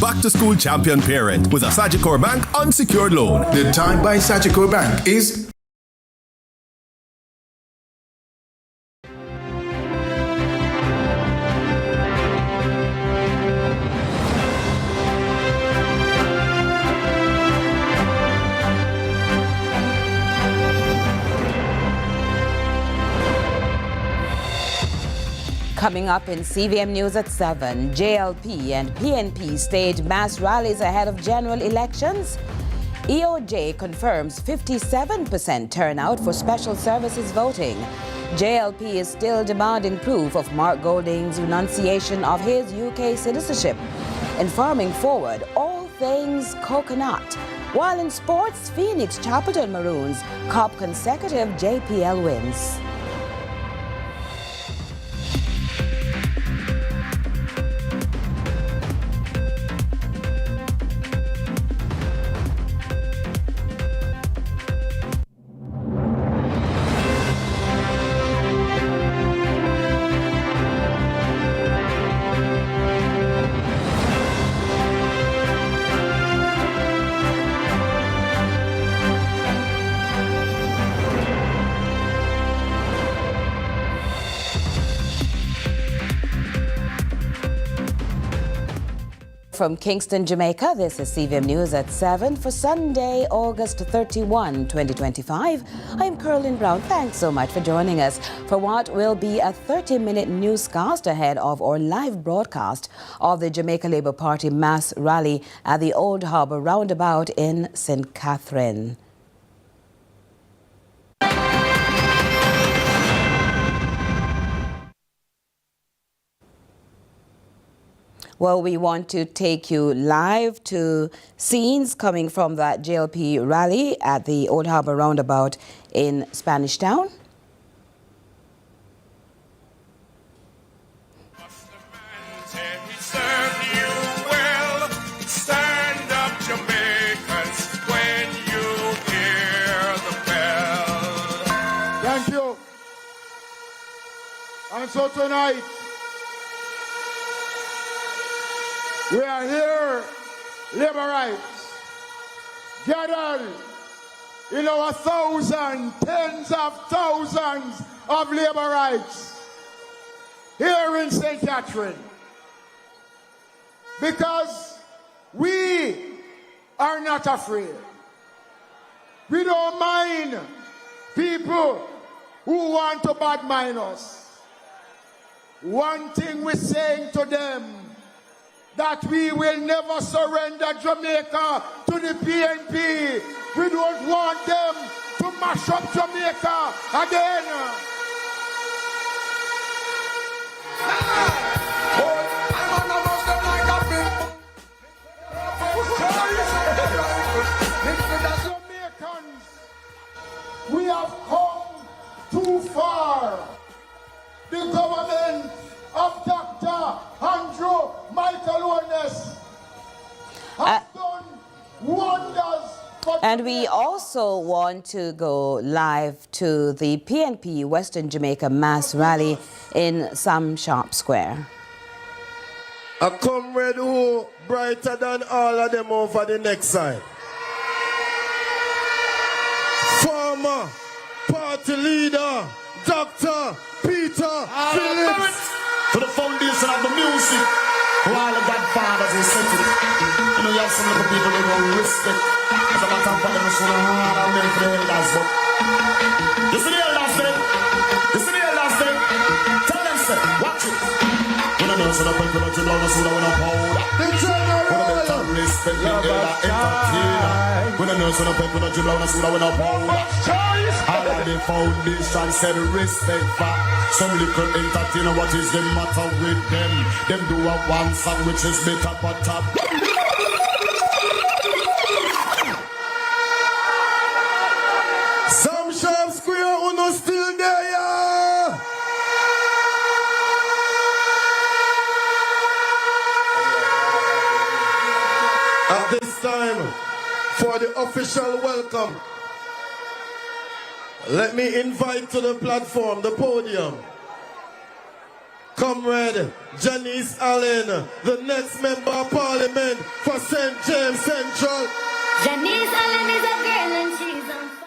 back-to-school champion parent with a Sagicor Bank unsecured loan. The time by Sagicor Bank is... Coming up in CVM News at 7, JLP and PNP staged mass rallies ahead of general elections. EOJ confirms 57% turnout for special services voting. JLP is still demanding proof of Mark Golding's renunciation of his UK citizenship. In Farming Forward, all things coconut. While in sports, Phoenix Chapelton Maroons cop consecutive JPL wins. From Kingston, Jamaica, this is CVM News at 7 for Sunday, August 31, 2025. I'm Carolyn Brown. Thanks so much for joining us for what will be a 30-minute newscast ahead of our live broadcast of the Jamaica Labour Party mass rally at the Old Harbour Roundabout in St. Catherine. Well, we want to take you live to scenes coming from that JLP rally at the Old Harbour Roundabout in Spanish Town. Thank you. And so tonight, we are here, Laborites, gathered in our thousands, tens of thousands of Laborites here in St. Catherine. Because we are not afraid. We don't mind people who want to badmine us. One thing we're saying to them, that we will never surrender Jamaica to the PNP. We don't want them to mash up Jamaica again. Jamaicans, we have come too far. The government of Dr. Andrew Michael Owens has done wonders. And we also want to go live to the PNP Western Jamaica mass rally in Sam Sharp Square. A comrade who brighter than all of them over the next side. Former party leader, Dr. Peter Phillips. To the foundation of the music, who all the godfathers who set it. You know, you have some little people who don't respect. As a matter of fact, they should have hard and make the elders, but you see the elders thing? You see the elders thing? Tell them, say, watch it. When I know, so the people don't you love us, who don't want to hold. The general. Respect the elder entertainer. When I know, so the people don't you love us, who don't want to hold. All of the foundation said respect for some little entertainer. What is the matter with them? Them do a one song which is better but top. Sam Sharp Square, who no still there, yeah? At this time, for the official welcome, let me invite to the platform, the podium, Comrade Janice Allen, the next member of parliament for St. James Central. Janice Allen is a girl and she's on fire.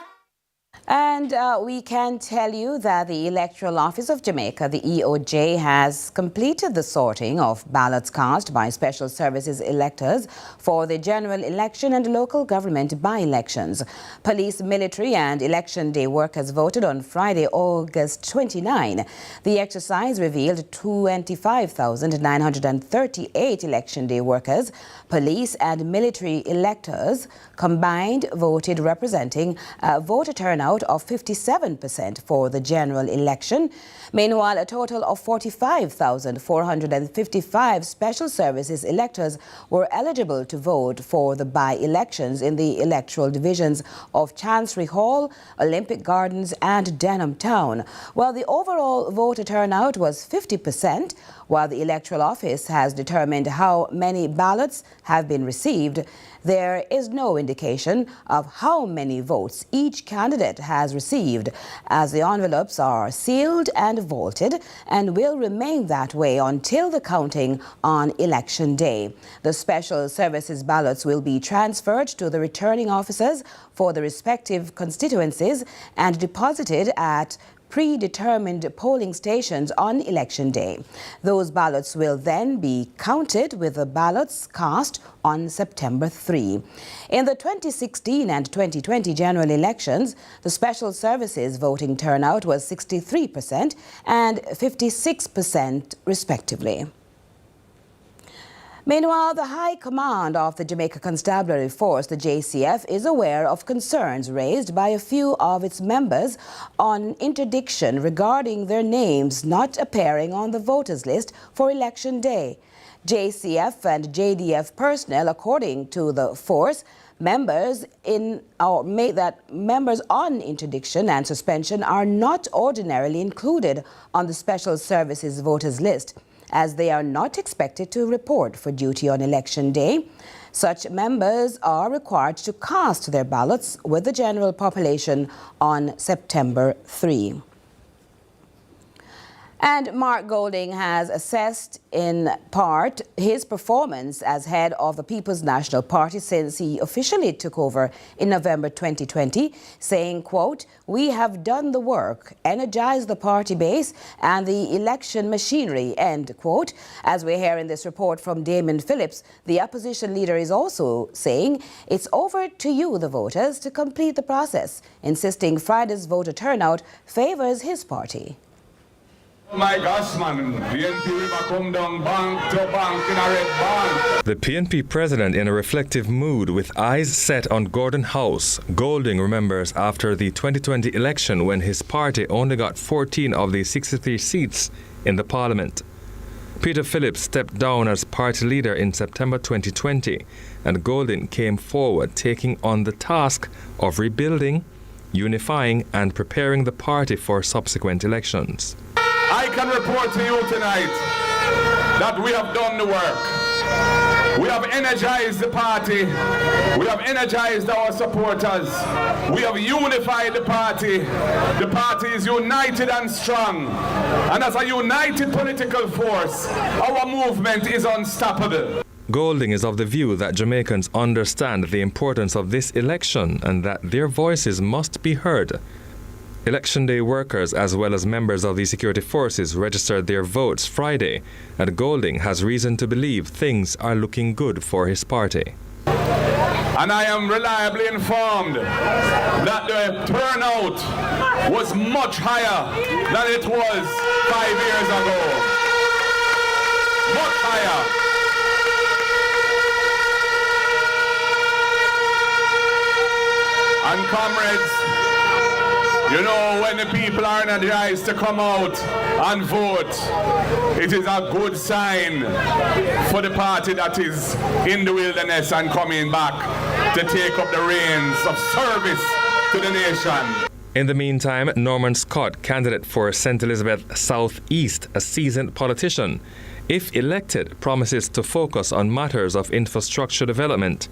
And we can tell you that the Electoral Office of Jamaica, the EOJ, has completed the sorting of ballots cast by Special Services electors for the general election and local government by-elections. Police, military and election day workers voted on Friday, August 29. The exercise revealed 25,938 election day workers, police and military electors combined voted, representing voter turnout of 57% for the general election. Meanwhile, a total of 45,455 Special Services electors were eligible to vote for the by-elections in the electoral divisions of Chancery Hall, Olympic Gardens and Denham Town. While the overall voter turnout was 50%, while the Electoral Office has determined how many ballots have been received, there is no indication of how many votes each candidate has received, as the envelopes are sealed and vaulted and will remain that way until the counting on Election Day. The Special Services ballots will be transferred to the returning officers for the respective constituencies and deposited at predetermined polling stations on Election Day. Those ballots will then be counted with the ballots cast on September 3. In the 2016 and 2020 general elections, the Special Services voting turnout was 63% and 56% respectively. Meanwhile, the High Command of the Jamaica Constabulary Force, the JCF, is aware of concerns raised by a few of its members on interdiction regarding their names not appearing on the voters list for Election Day. JCF and JDF personnel, according to the force, members on interdiction and suspension are not ordinarily included on the Special Services voters list, as they are not expected to report for duty on Election Day. Such members are required to cast their ballots with the general population on September 3. And Mark Golding has assessed in part his performance as head of the People's National Party since he officially took over in November 2020, saying, quote, "We have done the work, energized the party base and the election machinery," end quote. As we hear in this report from Damon Phillips, the opposition leader is also saying it's over to you, the voters, to complete the process, insisting Friday's voter turnout favors his party. My gosh, man, PNP will come down bank to bank in a red bank. The PNP president in a reflective mood with eyes set on Gordon House. Golding remembers after the 2020 election when his party only got 14 of the 63 seats in the parliament. Peter Phillips stepped down as party leader in September 2020, and Golding came forward taking on the task of rebuilding, unifying and preparing the party for subsequent elections. I can report to you tonight that we have done the work. We have energized the party. We have energized our supporters. We have unified the party. The party is united and strong. And as a united political force, our movement is unstoppable. Golding is of the view that Jamaicans understand the importance of this election and that their voices must be heard. Election Day workers as well as members of the security forces registered their votes Friday, and Golding has reason to believe things are looking good for his party. And I am reliably informed that the turnout was much higher than it was 5 years ago. Much higher. And comrades, you know, when the people are energized to come out and vote, it is a good sign for the party that is in the wilderness and coming back to take up the reins of service to the nation. In the meantime, Norman Scott, candidate for St. Elizabeth South East, a seasoned politician, if elected, promises to focus on matters of infrastructure development,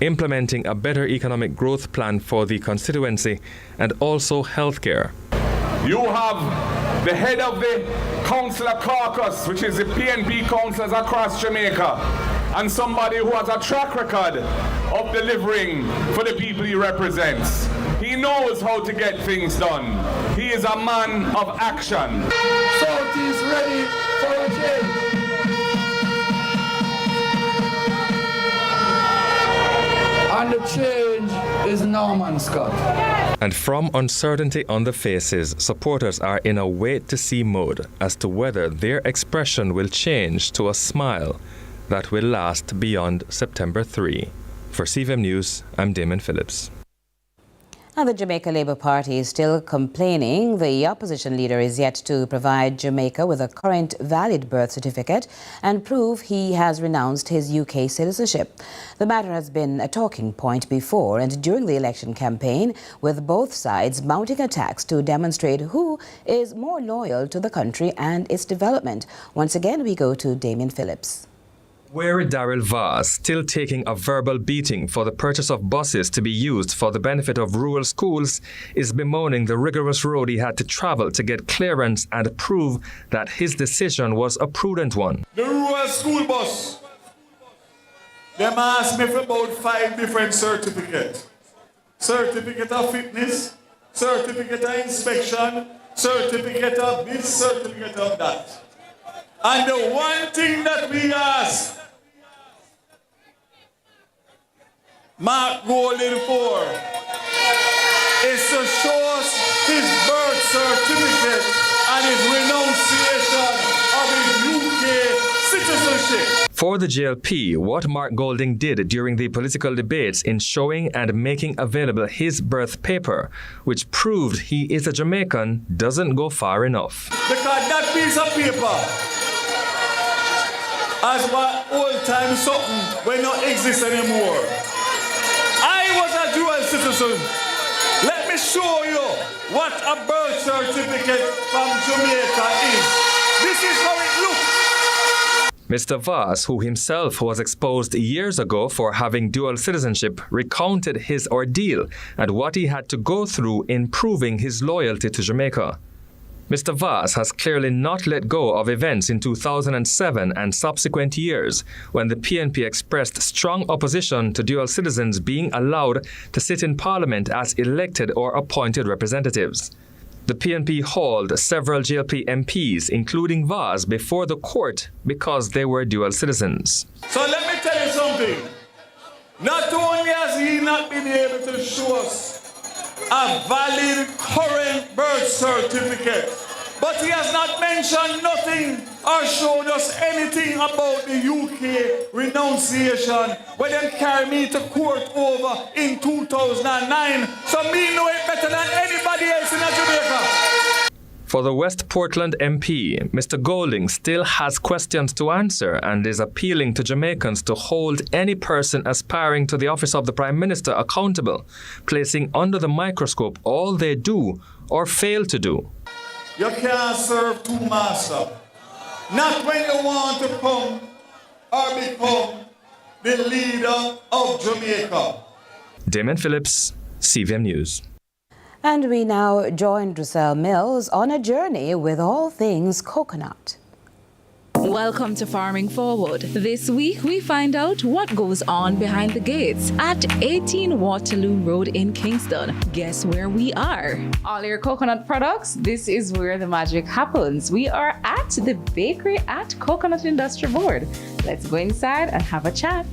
implementing a better economic growth plan for the constituency, and also healthcare. You have the head of the Councillor Caucus, which is the PNP councillors across Jamaica, and somebody who has a track record of delivering for the people he represents. He knows how to get things done. He is a man of action. South is ready for a change. And the change is Norman Scott. And from uncertainty on the faces, supporters are in a wait-to-see mode as to whether their expression will change to a smile that will last beyond September 3. For CVM News, I'm Damon Phillips. And the Jamaica Labour Party is still complaining the opposition leader is yet to provide Jamaica with a current valid birth certificate and prove he has renounced his UK citizenship. The matter has been a talking point before and during the election campaign, with both sides mounting attacks to demonstrate who is more loyal to the country and its development. Once again, we go to Damien Phillips. Wary Daryl Vaz, still taking a verbal beating for the purchase of buses to be used for the benefit of rural schools, is bemoaning the rigorous road he had to travel to get clearance and prove that his decision was a prudent one. The rural school bus, them asked me for about 5 different certificates. Certificate of fitness, certificate of inspection, certificate of this, certificate of that. And the one thing that we ask Mark Golden for is to show us his birth certificate and his renunciation of his UK citizenship. For the JLP, what Mark Golding did during the political debates in showing and making available his birth paper, which proved he is a Jamaican, doesn't go far enough. Because that piece of paper, as what old time something will not exist anymore. I was a dual citizen. Let me show you what a birth certificate from Jamaica is. This is how it looks. Mr. Vaz, who himself was exposed years ago for having dual citizenship, recounted his ordeal and what he had to go through in proving his loyalty to Jamaica. Mr. Vaz has clearly not let go of events in 2007 and subsequent years when the PNP expressed strong opposition to dual citizens being allowed to sit in Parliament as elected or appointed representatives. The PNP hauled several JLP MPs, including Vaz, before the court because they were dual citizens. So let me tell you something. Not only has he not been able to show us a valid current birth certificate, but he has not mentioned nothing or shown us anything about the UK renunciation when they carry me to court over in 2009. So me know it better than anybody else in Jamaica. For the West Portland MP, Mr. Golding still has questions to answer and is appealing to Jamaicans to hold any person aspiring to the office of the Prime Minister accountable, placing under the microscope all they do or fail to do. You can't serve two masters. Not when you want to come or become the leader of Jamaica. Damon Phillips, CVM News. And we now join Druselle Mills on a journey with all things coconut. Welcome to Farming Forward. This week we find out what goes on behind the gates at 18 Waterloo Road in Kingston. Guess where we are? All your coconut products, this is where the magic happens. We are at the bakery at Coconut Industry Board. Let's go inside and have a chat.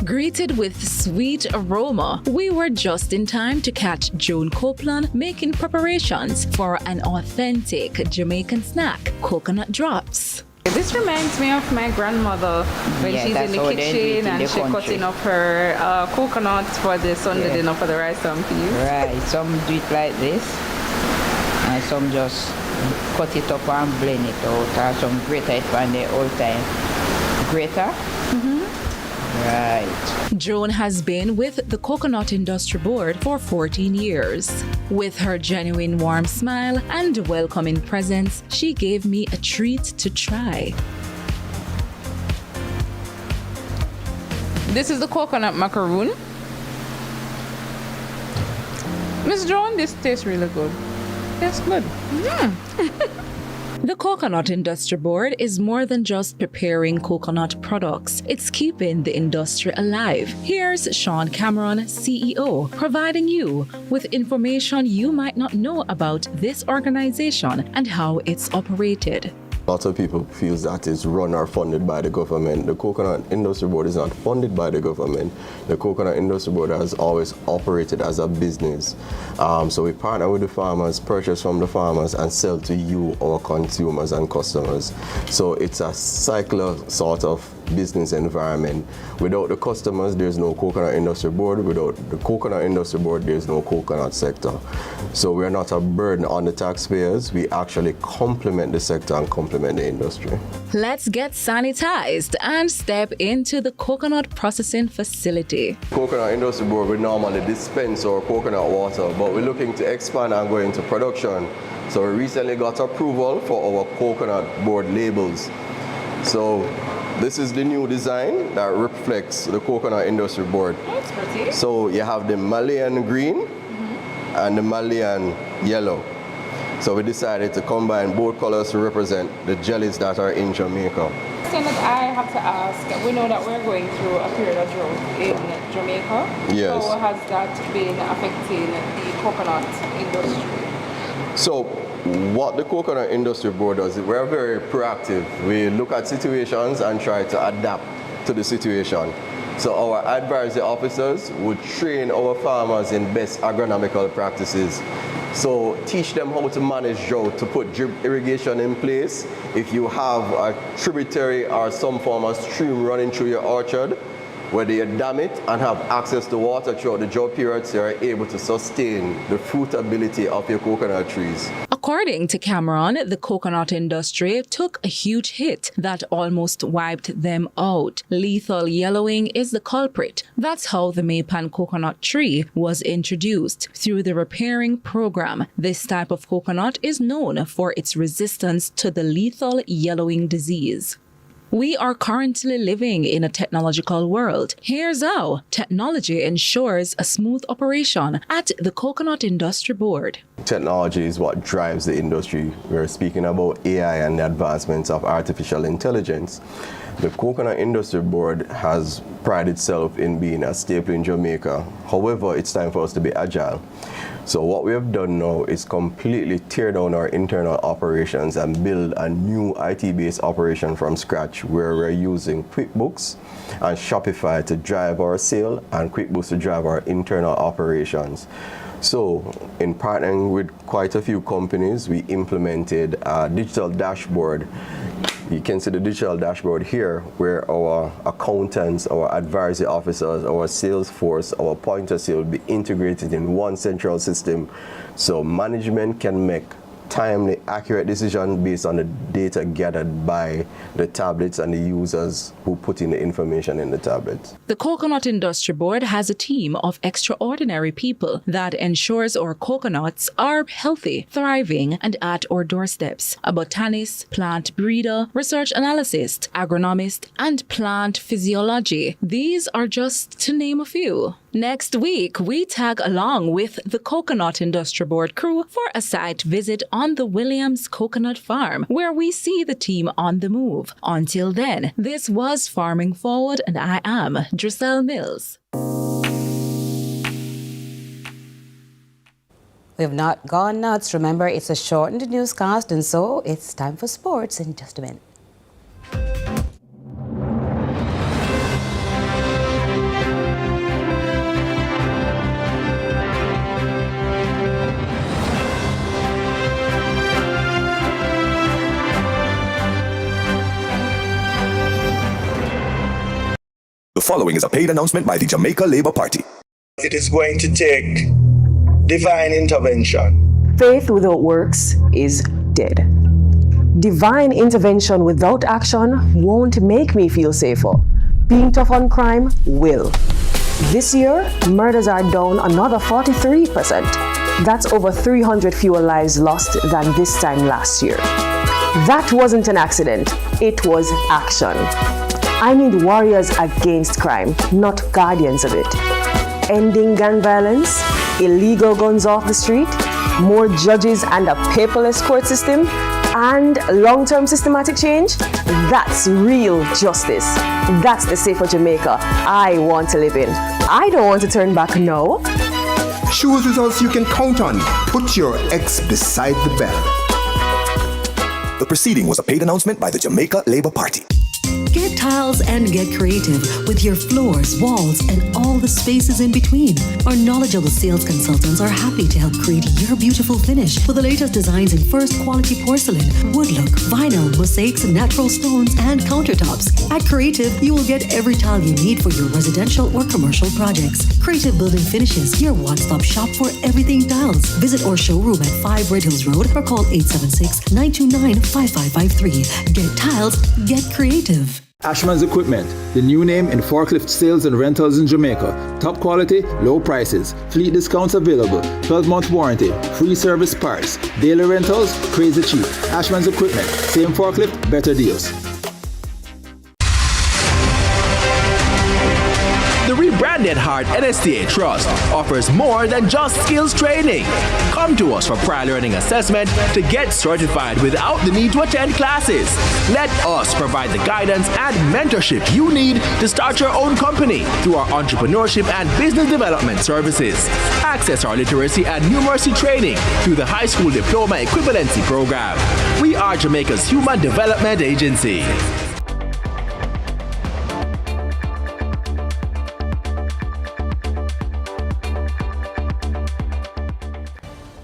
Greeted with sweet aroma, we were just in time to catch Joan Copeland making preparations for an authentic Jamaican snack, coconut drops. This reminds me of my grandmother when she's in the kitchen and she's cutting up her coconuts for the Sunday dinner for the rice and peas. Right, some do it like this and some just cut it up and blend it out, or some grate it on the old time grater. Right. Joan has been with the Coconut Industry Board for 14 years. With her genuine warm smile and welcoming presence, she gave me a treat to try. This is the coconut macaroon. Miss Joan, this tastes really good. Tastes good. The Coconut Industry Board is more than just preparing coconut products. It's keeping the industry alive. Here's Sean Cameron, CEO, providing you with information you might not know about this organization and how it's operated. Lots of people feel that it's run or funded by the government. The Coconut Industry Board is not funded by the government. The Coconut Industry Board has always operated as a business. So we partner with the farmers, purchase from the farmers, and sell to you, our consumers and customers. So it's a cycler sort of business environment. Without the customers, there's no Coconut Industry Board. Without the Coconut Industry Board, there's no coconut sector. So we're not a burden on the taxpayers. We actually complement the sector and complement the industry. Let's get sanitized and step into the coconut processing facility. Coconut Industry Board, we normally dispense our coconut water, but we're looking to expand and go into production. So we recently got approval for our coconut board labels. So this is the new design that reflects the Coconut Industry Board. That's pretty. So you have the Malian green and the Malian yellow. So we decided to combine both colors to represent the jellies that are in Jamaica. Thing that I have to ask, we know that we're going through a period of drought in Jamaica. Yes. How has that been affecting the coconut industry? So what the Coconut Industry Board does is we're very proactive. We look at situations and try to adapt to the situation. So our advisory officers would train our farmers in best agronomical practices. So teach them how to manage drought, to put drip irrigation in place. If you have a tributary or some form of stream running through your orchard, whether you dam it and have access to water throughout the drought periods, you are able to sustain the fruitability of your coconut trees. According to Cameron, the coconut industry took a huge hit that almost wiped them out. Lethal yellowing is the culprit. That's how the Maypan coconut tree was introduced, through the repairing program. This type of coconut is known for its resistance to the lethal yellowing disease. We are currently living in a technological world. Here's how technology ensures a smooth operation at the Coconut Industry Board. Technology is what drives the industry. We're speaking about AI and the advancements of artificial intelligence. The Coconut Industry Board has prided itself in being a staple in Jamaica. However, it's time for us to be agile. So what we have done now is completely tear down our internal operations and build a new IT-based operation from scratch, where we're using QuickBooks and Shopify to drive our sale and QuickBooks to drive our internal operations. So in partnering with quite a few companies, we implemented a digital dashboard. You can see the digital dashboard here, where our accountants, our advisory officers, our sales force, our point of sale will be integrated in one central system, so management can make timely, accurate decision based on the data gathered by the tablets and the users who put in the information in the tablets. The Coconut Industry Board has a team of extraordinary people that ensures our coconuts are healthy, thriving, and at our doorsteps. A botanist, plant breeder, research analyst, agronomist, and plant physiology. These are just to name a few. Next week, we tag along with the Coconut Industry Board crew for a site visit on the Williams Coconut Farm, where we see the team on the move. Until then, this was Farming Forward, and I am Drissel Mills. We have not gone nuts. Remember, it's a shortened newscast, and so it's time for sports in just a minute. The following is a paid announcement by the Jamaica Labour Party. It is going to take divine intervention. Faith without works is dead. Divine intervention without action won't make me feel safer. Being tough on crime will. This year, murders are down another 43%. That's over 300 fewer lives lost than this time last year. That wasn't an accident, it was action. I need warriors against crime, not guardians of it. Ending gun violence illegal guns off the street, more judges and a paperless court system, and long-term systematic change? That's real justice. That's the safer Jamaica I want to live in. I don't want to turn back now. Choose results you can count on. Put your X beside the bell. The proceeding was a paid announcement by the Jamaica Labour Party. Get tiles and get creative with your floors, walls, and all the spaces in between. Our knowledgeable sales consultants are happy to help create your beautiful finish with the latest designs in first quality porcelain, wood look, vinyl, mosaics, natural stones, and countertops. At Creative, you will get every tile you need for your residential or commercial projects. Creative Building Finishes, your one-stop shop for everything tiles. Visit our showroom at 5 Red Hills Road or call 876-929-5553. Get tiles, get creative. Ashman's Equipment, the new name in forklift sales and rentals in Jamaica. Top quality, low prices, fleet discounts available, 12-month warranty, free service parts, daily rentals, crazy cheap. Ashman's Equipment, same forklift, better deals. The rebranded Heart NSTA Trust offers more than just skills training. Come to us for prior learning assessment to get certified without the need to attend classes. Let us provide the guidance and mentorship you need to start your own company through our entrepreneurship and business development services. Access our literacy and numeracy training through the High School Diploma Equivalency Program. We are Jamaica's Human Development Agency.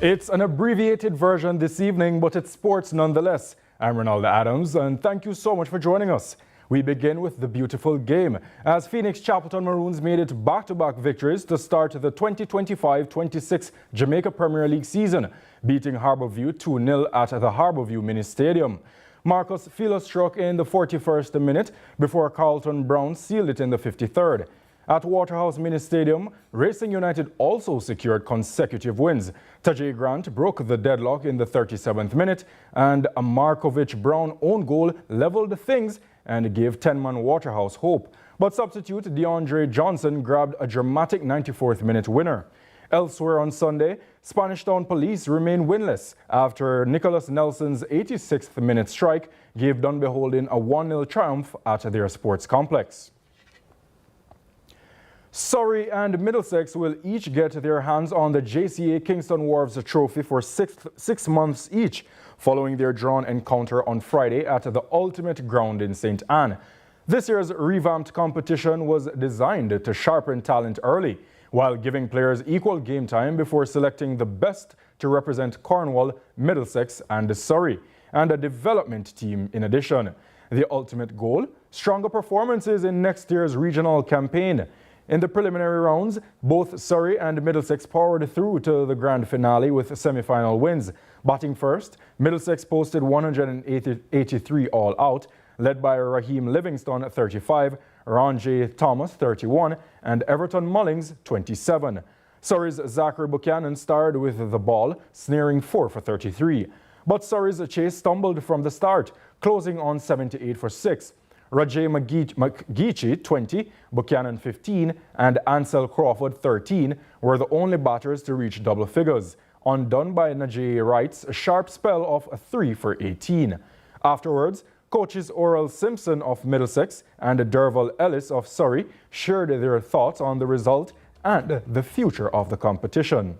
It's an abbreviated version this evening, but it's sports nonetheless. I'm Ronaldo Adams, and thank you so much for joining us. We begin with the beautiful game, as Phoenix Chapelton Maroons made it back-to-back victories to start the 2025-26 Jamaica Premier League season, beating Harbourview 2-0 at the Harbourview Mini Stadium. Marcus Fila struck in the 41st minute before Carlton Brown sealed it in the 53rd. At Waterhouse Mini Stadium, Racing United also secured consecutive wins. Tajay Grant broke the deadlock in the 37th minute, and a Markovich Brown own goal leveled things and gave 10-man Waterhouse hope. But substitute DeAndre Johnson grabbed a dramatic 94th minute winner. Elsewhere on Sunday, Spanish Town Police remain winless after Nicholas Nelson's 86th minute strike gave Dunbeholden a 1-0 triumph at their sports complex. Surrey and Middlesex will each get their hands on the JCA Kingston Wharves trophy for 6 months each, following their drawn encounter on Friday at the Ultimate Ground in St. Anne. This year's revamped competition was designed to sharpen talent early, while giving players equal game time before selecting the best to represent Cornwall, Middlesex, and Surrey, and a development team in addition. The ultimate goal? Stronger performances in next year's regional campaign. In the preliminary rounds, both Surrey and Middlesex powered through to the grand finale with semi-final wins. Batting first, Middlesex posted 183 all out, led by Raheem Livingston at 35, Ron J. Thomas 31, and Everton Mullings 27. Surrey's Zachary Buchanan starred with the ball, snaring 4 for 33. But Surrey's chase stumbled from the start, closing on 78 for 6. Rajay McGeechee, 20, Buchanan, 15, and Ansel Crawford, 13, were the only batters to reach double figures, undone by Najee Wright's sharp spell of 3 for 18. Afterwards, coaches Oral Simpson of Middlesex and Derval Ellis of Surrey shared their thoughts on the result and the future of the competition.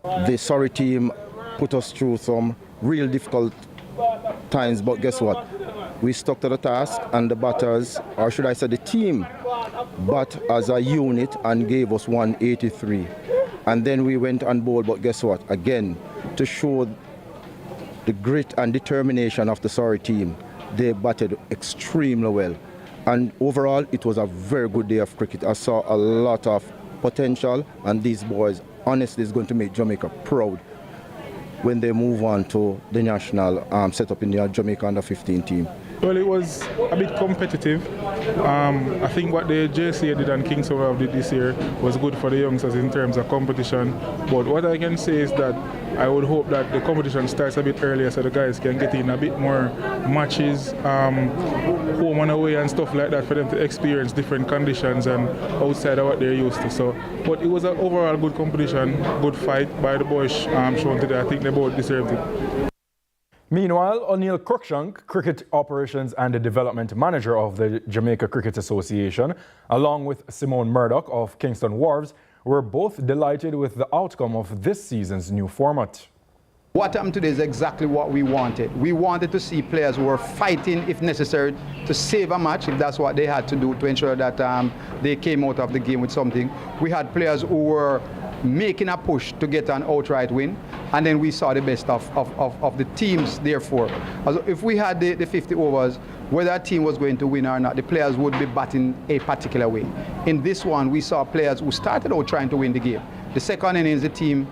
The Surrey team put us through some real difficult times, but guess what? We stuck to the task, and the batters, or should I say the team, bat as a unit and gave us 183. And then we went and bowled, but guess what? Again, to show the grit and determination of the Surrey team, they batted extremely well. And overall, it was a very good day of cricket. I saw a lot of potential, and these boys, honestly, is going to make Jamaica proud when they move on to the national setup in the Jamaica Under-15 team. Well, it was a bit competitive. I think what the JCA did and Kingston did this year was good for the youngsters in terms of competition. But what I can say is that I would hope that the competition starts a bit earlier so the guys can get in a bit more matches, home and away and stuff like that for them to experience different conditions and outside of what they're used to. So, but it was an overall good competition, good fight by the boys shown today. I think they both deserved it. Meanwhile, O'Neill Cruikshank, Cricket Operations and Development Manager of the Jamaica Cricket Association, along with Simone Murdoch of Kingston Wharves, were both delighted with the outcome of this season's new format. What happened today is exactly what we wanted. We wanted to see players who were fighting, if necessary, to save a match, if that's what they had to do to ensure that they came out of the game with something. We had players who were making a push to get an outright win, and then we saw the best of the teams. Therefore, if we had the 50 overs, whether a team was going to win or not, the players would be batting a particular way. In this one, we saw players who started out trying to win the game. The second innings, the team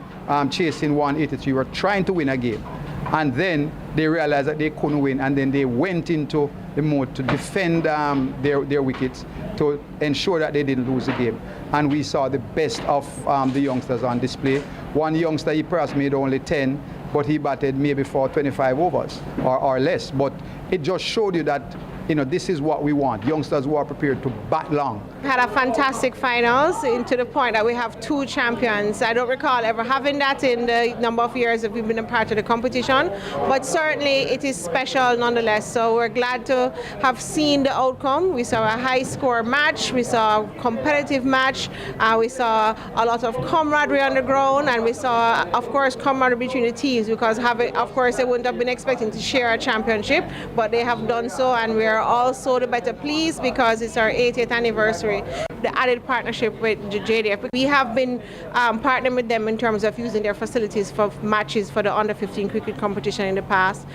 chasing 183 were trying to win a game, and then they realized that they couldn't win, and then they went into the mode to defend their wickets to ensure that they didn't lose the game. And we saw the best of the youngsters on display. One youngster, he perhaps made only 10, but he batted maybe for 25 overs or less. But it just showed you that, you know, this is what we want, youngsters who are prepared to bat long. We had a fantastic finals, to the point that we have 2 champions. I don't recall ever having that in the number of years that we've been a part of the competition, but certainly it is special nonetheless. So we're glad to have seen the outcome. We saw a high score match, we saw a competitive match, we saw a lot of camaraderie on the ground, and we saw, of course, camaraderie between the teams, because of course they wouldn't have been expecting to share a championship, but they have done so, and we are also the better pleased because it's our 80th anniversary. The added partnership with the JDF. We have been partnering with them in terms of using their facilities for matches for the under-15 cricket competition in the past.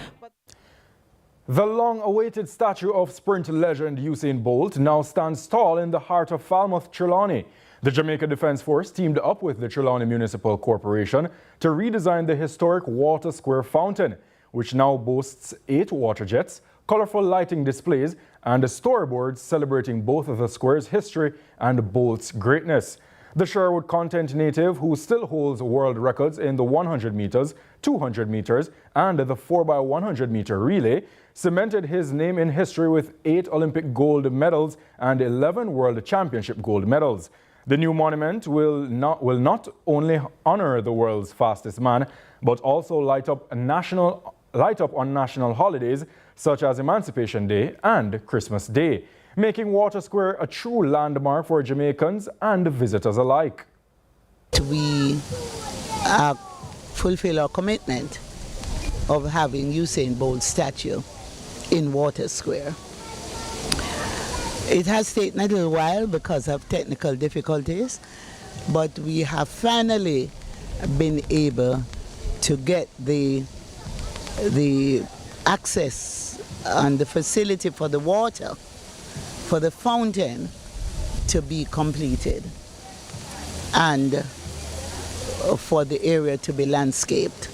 The long-awaited statue of sprint legend Usain Bolt now stands tall in the heart of Falmouth, Trelawney. The Jamaica Defence Force teamed up with the Trelawney Municipal Corporation to redesign the historic Water Square fountain, which now boasts 8 water jets, colorful lighting displays, and storyboards celebrating both of the square's history and Bolt's greatness. The Sherwood Content native, who still holds world records in the 100 meters, 200 meters, and the 4x100 meter relay, cemented his name in history with 8 Olympic gold medals and 11 World Championship gold medals. The new monument will not only honor the world's fastest man, but also light up on national holidays such as Emancipation Day and Christmas Day, making Water Square a true landmark for Jamaicans and visitors alike. We fulfill our commitment of having Usain Bolt statue in Water Square. It has taken a little while because of technical difficulties, but we have finally been able to get the access and the facility for the water, for the fountain to be completed, and for the area to be landscaped.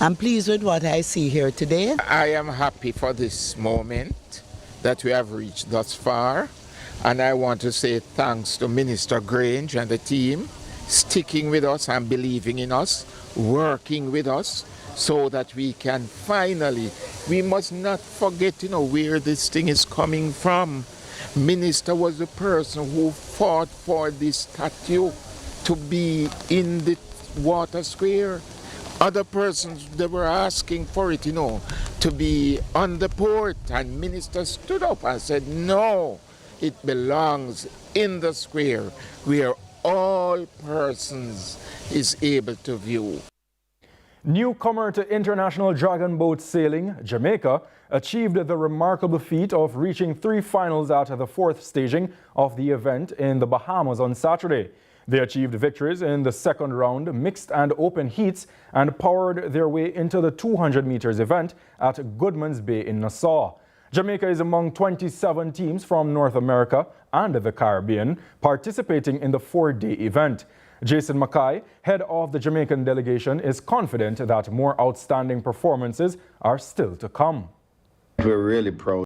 I'm pleased with what I see here today. I am happy for this moment that we have reached thus far, and I want to say thanks to Minister Grange and the team sticking with us and believing in us, working with us, so that we can finally, we must not forget, where this thing is coming from. Minister was the person who fought for this statue to be in the Water Square. Other persons, they were asking for it, to be on the port, and Minister stood up and said, no, it belongs in the square where all persons is able to view. Newcomer to international dragon boat sailing, Jamaica achieved the remarkable feat of reaching 3 finals at the 4th staging of the event in the Bahamas on Saturday. They achieved victories in the second round mixed and open heats and powered their way into the 200 meters event at Goodman's Bay in Nassau. Jamaica is among 27 teams from North America and the Caribbean participating in the 4-day event. Jason Mackay, head of the Jamaican delegation, is confident that more outstanding performances are still to come. We're really proud